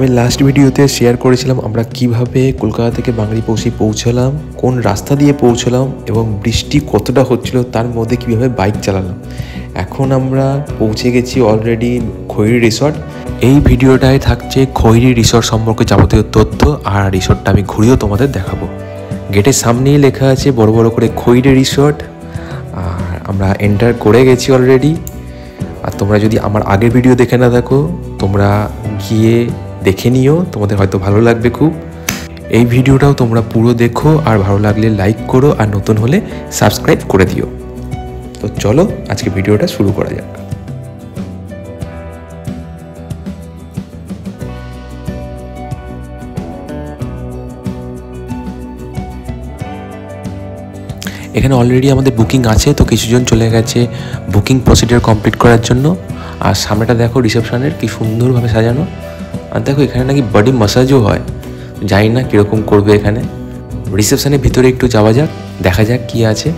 আমি লাস্ট ভিডিওতে শেয়ার করেছিলাম আমরা কিভাবে কলকাতা থেকে বাঙালিপৌষি পৌঁছালাম, কোন রাস্তা দিয়ে পৌঁছালাম এবং বৃষ্টি কতটা হচ্ছিল তার মধ্যে কিভাবে বাইক চালালাম। এখন আমরা পৌঁছে গেছি অলরেডি খৈরি রিসর্ট। এই ভিডিওটায় থাকছে খৈরি রিসর্ট সম্পর্কে যাবতীয় তথ্য, আর রিসর্টটা আমি ঘুরিয়েও তোমাদের দেখাবো। গেটের সামনেই লেখা আছে বড় বড় করে খৈরি রিসর্ট, আর আমরা এন্টার করে গেছি অলরেডি। আর তোমরা যদি আমার আগের ভিডিও দেখে না থাকো তোমরা গিয়ে দেখে নিও, তোমাদের হয়তো ভালো লাগবে খুব। এই ভিডিওটাও তোমরা পুরো দেখো, আর ভালো লাগলে লাইক করো, আর নতুন হলে সাবস্ক্রাইব করে দিও। তো চলো আজকে ভিডিওটা শুরু করা যাক। এখানে অলরেডি আমাদের বুকিং আছে, তো কিছুজন চলে গেছে বুকিং প্রসিডিওর কমপ্লিট করার জন্য। আর সামনেটা দেখো রিসেপশনের কি সুন্দরভাবে সাজানো। আর দেখো এখানে নাকি বডি ম্যাসাজও হয়, জানি না কীরকম করবে এখানে। রিসেপশনের ভিতরে একটু যাওয়া যাক, দেখা যাক কী আছে।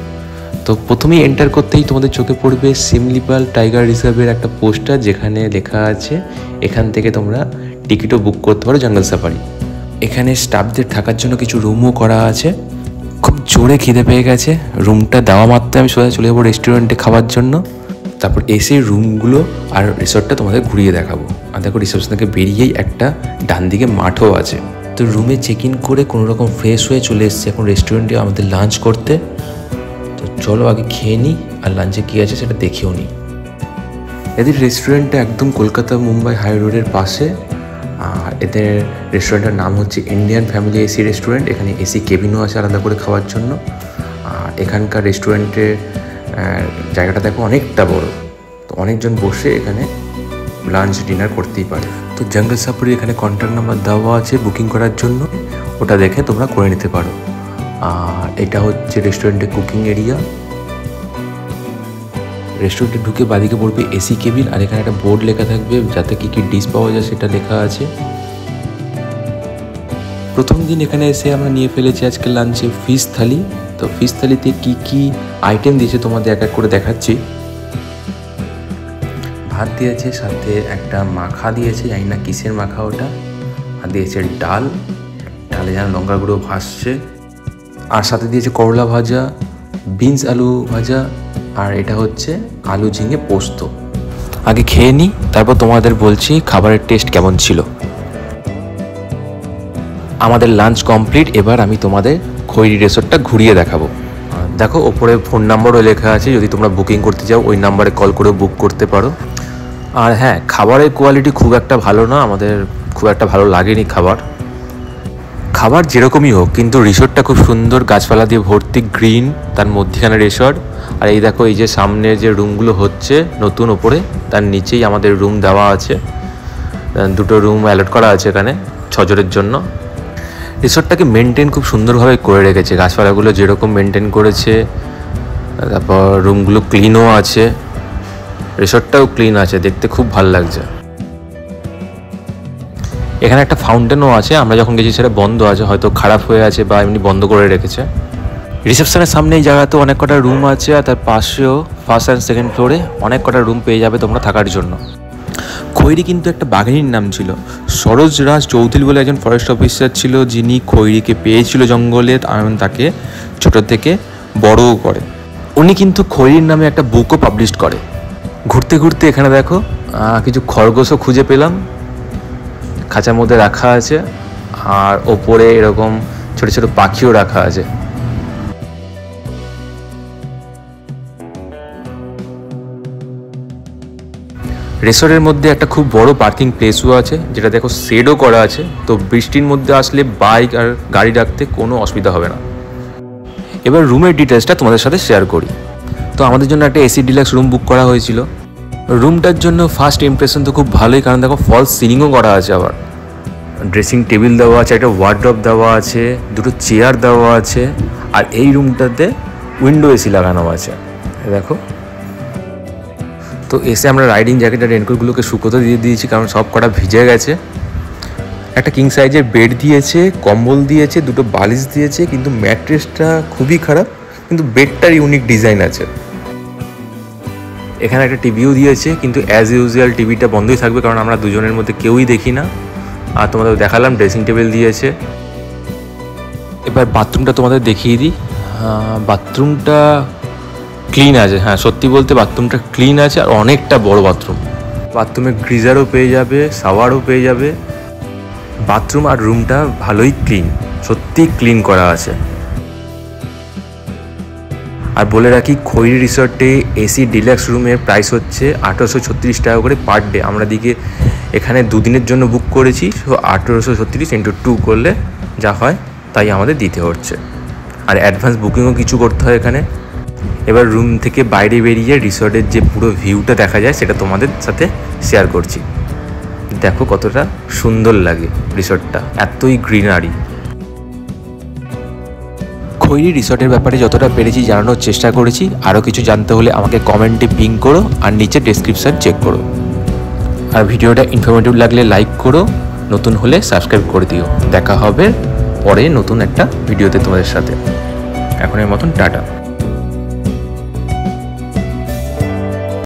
তো প্রথমেই এন্টার করতেই তোমাদের চোখে পড়বে সিমলিপাল টাইগার রিজার্ভের একটা পোস্টার, যেখানে লেখা আছে এখান থেকে তোমরা টিকিটও বুক করতে পারো জঙ্গল সাফারি। এখানে স্টাফদের থাকার জন্য কিছু রুমও করা আছে। খুব জোরে খিদে পেয়ে গেছে, রুমটা দেওয়া মাত্র আমি সোজা চলে যাবো রেস্টুরেন্টে খাওয়ার জন্য। তারপর এসে রুমগুলো আর রিসর্টটা তোমাদের ঘুরিয়ে দেখাবো। আর দেখো রিসেপশন থেকে বেরিয়েই একটা ডান দিকে মাঠও আছে। তো রুমে চেক ইন করে কোনো রকম ফ্রেশ হয়ে চলে এসেছি এখন রেস্টুরেন্টে আমাদের লাঞ্চ করতে। তো চলো আগে খেয়ে নিই, আর লাঞ্চে কী আছে সেটা দেখেও নিই। এদের রেস্টুরেন্টটা একদম কলকাতা মুম্বাই হাই রোডের পাশে। আর এদের রেস্টুরেন্টের নাম হচ্ছে ইন্ডিয়ান ফ্যামিলি এসি রেস্টুরেন্ট। এখানে এসি কেবিনও আছে আলাদা করে খাওয়ার জন্য। আর এখানকার রেস্টুরেন্টের জায়গাটা দেখো অনেকটা বড়, তো অনেকজন বসে এখানে লাঞ্চ ডিনার করতেই পারে। তো জঙ্গল সাফারি এখানে কন্ট্যাক্ট নাম্বার দেওয়া আছে বুকিং করার জন্য, ওটা দেখে তোমরা করে নিতে পারো। আর এটা হচ্ছে রেস্টুরেন্টের কুকিং এরিয়া। রেস্টুরেন্টে ঢুকে বাদিকে পড়বে এসি কেবিন, আর এখানে একটা বোর্ড লেখা থাকবে যাতে কী কী ডিশ পাওয়া যায় সেটা লেখা আছে। প্রথম দিন এখানে এসে আমরা নিয়ে ফেলেছি আজকে লাঞ্চে ফিশ থালি। তো ফিশ থালিতে কী কী আইটেম দিয়েছে তোমাদের এক এক করে দেখাচ্ছি। ভাত দিয়েছে, সাথে একটা মাখা দিয়েছে, জানি না কিসের মাখা ওটা। আর দিয়েছে ডাল, ডালে যেন লঙ্কা গুঁড়ো ভাসছে। আর সাথে দিয়েছে করলা ভাজা, বিনস আলু ভাজা, আর এটা হচ্ছে আলু ঝিঙে পোস্ত। আগে খেয়ে নিই, তারপর তোমাদের বলছি খাবারের টেস্ট কেমন ছিল। আমাদের লাঞ্চ কমপ্লিট, এবার আমি তোমাদের খৈরি রিসর্টটা ঘুরিয়ে দেখাবো। দেখো ওপরে ফোন নাম্বারও লেখা আছে, যদি তোমরা বুকিং করতে চাও ওই নাম্বারে কল করে বুক করতে পারো। আর হ্যাঁ, খাবারের কোয়ালিটি খুব একটা ভালো না, আমাদের খুব একটা ভালো লাগেনি খাবার যেরকমই হোক, কিন্তু রিসর্টটা খুব সুন্দর, গাছপালা দিয়ে ভর্তি, গ্রিন, তার মধ্যখানে রিসর্ট। আর এই দেখো এই যে সামনে যে রুমগুলো হচ্ছে নতুন ওপরে, তার নিচেই আমাদের রুম দেওয়া আছে। দুটো রুম অ্যালট করা আছে এখানে 6 জনের জন্য। রিসর্টটাকে মেনটেন খুব সুন্দরভাবে করে রেখেছে, গাছপালাগুলো যেরকম মেনটেন করেছে। তারপর রুমগুলো ক্লিনও আছে, রিসর্টটাও ক্লিন আছে, দেখতে খুব ভালো লাগছে। এখানে একটা ফাউন্টেনও আছে, আমরা যখন গেছি সেটা বন্ধ আছে, হয়তো খারাপ হয়ে আছে বা এমনি বন্ধ করে রেখেছে। রিসেপশনের সামনে এই জায়গাতে অনেক কটা রুম আছে, আর তার পাশেও ফার্স্ট অ্যান্ড সেকেন্ড ফ্লোরে অনেক কটা রুম পেয়ে যাবে তোমরা থাকার জন্য। খৈরি কিন্তু একটা বাঘিনীর নাম ছিল। সরোজ রাজ চৌধুরী বলে একজন ফরেস্ট অফিসার ছিল, যিনি খৈরিকে পেয়েছিল জঙ্গলে, তাকে ছোট থেকে বড়ও করে। উনি কিন্তু খৈরির নামে একটা বুকও পাবলিশ করে। ঘুরতে ঘুরতে এখানে দেখো কিছু খরগোশও খুঁজে পেলাম, খাঁচার মধ্যে রাখা আছে। আর ওপরে এরকম ছোট ছোট পাখিও রাখা আছে। রিসর্টের মধ্যে একটা খুব বড় পার্কিং প্লেসও আছে, যেটা দেখো শেডও করা আছে। তো বৃষ্টির মধ্যে আসলে বাইক আর গাড়ি রাখতে কোনো অসুবিধা হবে না। এবার রুমের ডিটেলসটা তোমাদের সাথে শেয়ার করি। তো আমাদের জন্য একটা এসি ডিলাক্স রুম বুক করা হয়েছিল। রুমটার জন্য ফার্স্ট ইমপ্রেশন তো খুব ভালোই, কারণ দেখো ফলস সিলিংও করা আছে, আবার ড্রেসিং টেবিল দেওয়া আছে, একটা ওয়ার্ডরোব দেওয়া আছে, দুটো চেয়ার দেওয়া আছে। আর এই রুমটাতে উইন্ডো এসি লাগানো আছে দেখো। তো এসে আমরা রাইডিং জ্যাকেট আর রেনকোটগুলোকে শুকোতে দিয়ে দিয়েছি, কারণ সব কটা ভিজে গেছে। একটা কিং সাইজের বেড দিয়েছে, কম্বল দিয়েছে, দুটো বালিশ দিয়েছে, কিন্তু ম্যাট্রেসটা খুবই খারাপ, কিন্তু বেডটার ইউনিক ডিজাইন আছে। এখানে একটা টিভিও দিয়েছে, কিন্তু অ্যাজ ইউজুয়াল টিভিটা বন্ধই থাকবে, কারণ আমরা দুজনের মধ্যে কেউই দেখি না। আর তোমাদের দেখালাম ড্রেসিং টেবিল দিয়েছে। এবার বাথরুমটা তোমাদের দেখিয়ে দিই। বাথরুমটা ক্লিন আছে, হ্যাঁ সত্যি বলতে বাথরুমটা ক্লিন আছে আর অনেকটা বড় বাথরুম। বাথরুমে গ্রিজারও পেয়ে যাবে, শাওয়ারও পেয়ে যাবে। বাথরুম আর রুমটা ভালোই ক্লিন, সত্যি ক্লিন করা আছে। আর বলে রাখি, খৈরি রিসর্টে এসি ডিলাক্স রুমের প্রাইস হচ্ছে 1836 টাকা করে পার ডে। আমরা দিকে এখানে 2 দিনের জন্য বুক করেছি, সো 1836 × 2 করলে যা হয় তাই আমাদের দিতে হচ্ছে। আর অ্যাডভান্স বুকিংও কিছু করতে হয় এখানে। এবার রুম থেকে বাইরে বেরিয়ে রিসর্টের যে পুরো ভিউটা দেখা যায় সেটা তোমাদের সাথে শেয়ার করছি। দেখো কতটা সুন্দর লাগে রিসর্টটা, এতই গ্রিনারি। খৈরি রিসর্টের ব্যাপারে যতটা পেরেছি জানানোর চেষ্টা করেছি। আরও কিছু জানতে হলে আমাকে কমেন্টে পিং করো আর নিচে ডেসক্রিপশান চেক করো। আর ভিডিওটা ইনফরমেটিভ লাগলে লাইক করো, নতুন হলে সাবস্ক্রাইব করে দিও। দেখা হবে পরে নতুন একটা ভিডিওতে তোমাদের সাথে। এখনের মতন টাটা।